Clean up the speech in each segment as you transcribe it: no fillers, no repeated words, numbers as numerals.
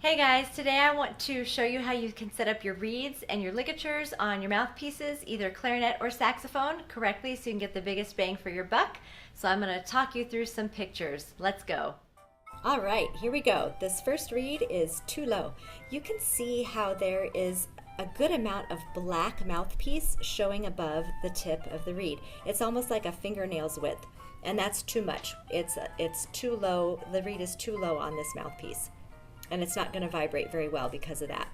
Hey guys, today I want to show you how you can set up your reeds and your ligatures on your mouthpieces, either clarinet or saxophone, correctly so you can get the biggest bang for your buck. So I'm going to talk you through some pictures. Let's go. All right, here we go. This first reed is too low. You can see how there is a good amount of black mouthpiece showing above the tip of the reed. It's almost like a fingernail's width, and that's too much. It's too low. The reed is too low on this mouthpiece, and it's not going to vibrate very well because of that.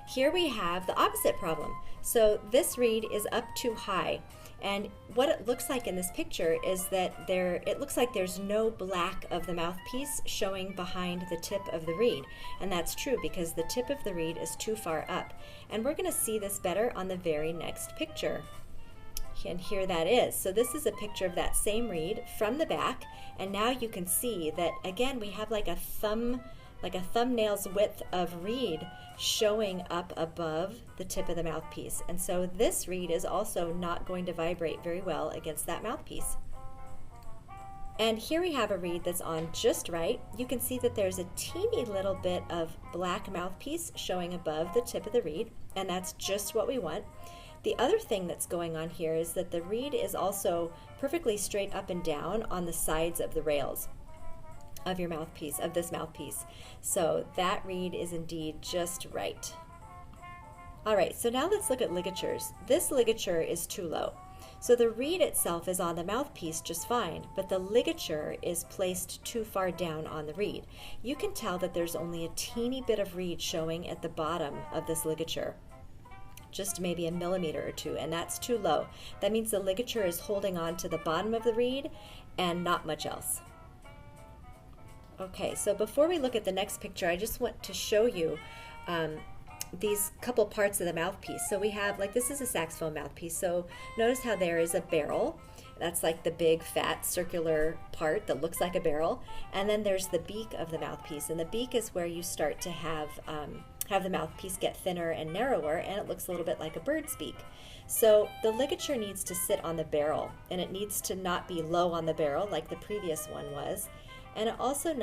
Here we have the opposite problem. So this reed is up too high, and what it looks like in this picture is that it looks like there's no black of the mouthpiece showing behind the tip of the reed, and that's true because the tip of the reed is too far up. And we're going to see this better on the very next picture. And here that is. So this is a picture of that same reed from the back, and now you can see that again we have like a thumbnail's width of reed showing up above the tip of the mouthpiece. And so this reed is also not going to vibrate very well against that mouthpiece. And here we have a reed that's on just right. You can see that there's a teeny little bit of black mouthpiece showing above the tip of the reed, and that's just what we want. The other thing that's going on here is that the reed is also perfectly straight up and down on the sides of the rails of your mouthpiece, of this mouthpiece. So that reed is indeed just right. All right, so now let's look at ligatures. This ligature is too low. So the reed itself is on the mouthpiece just fine, but the ligature is placed too far down on the reed. You can tell that there's only a teeny bit of reed showing at the bottom of this ligature, just maybe a millimeter or two, and that's too low. That means the ligature is holding on to the bottom of the reed and not much else. Okay, so before we look at the next picture, I just want to show you these couple parts of the mouthpiece. So we have, like, this is a saxophone mouthpiece, so notice how there is a barrel. That's like the big fat circular part that looks like a barrel, and then there's the beak of the mouthpiece, and the beak is where you start to have the mouthpiece get thinner and narrower, and it looks a little bit like a bird's beak. So the ligature needs to sit on the barrel, and it needs to not be low on the barrel like the previous one was, and it also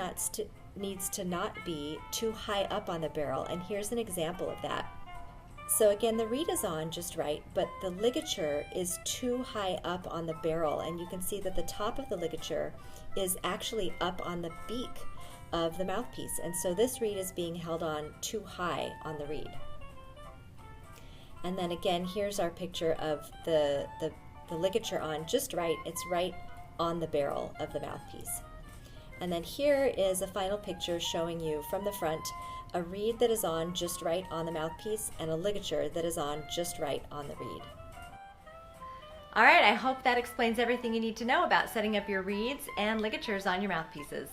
needs to not be too high up on the barrel, and here's an example of that. So again, the reed is on just right, but the ligature is too high up on the barrel, and you can see that the top of the ligature is actually up on the beak of the mouthpiece, and so this reed is being held on too high on the reed. And then again, here's our picture of the ligature on just right. It's right on the barrel of the mouthpiece. And then here is a final picture showing you from the front a reed that is on just right on the mouthpiece and a ligature that is on just right on the reed. All right, I hope that explains everything you need to know about setting up your reeds and ligatures on your mouthpieces.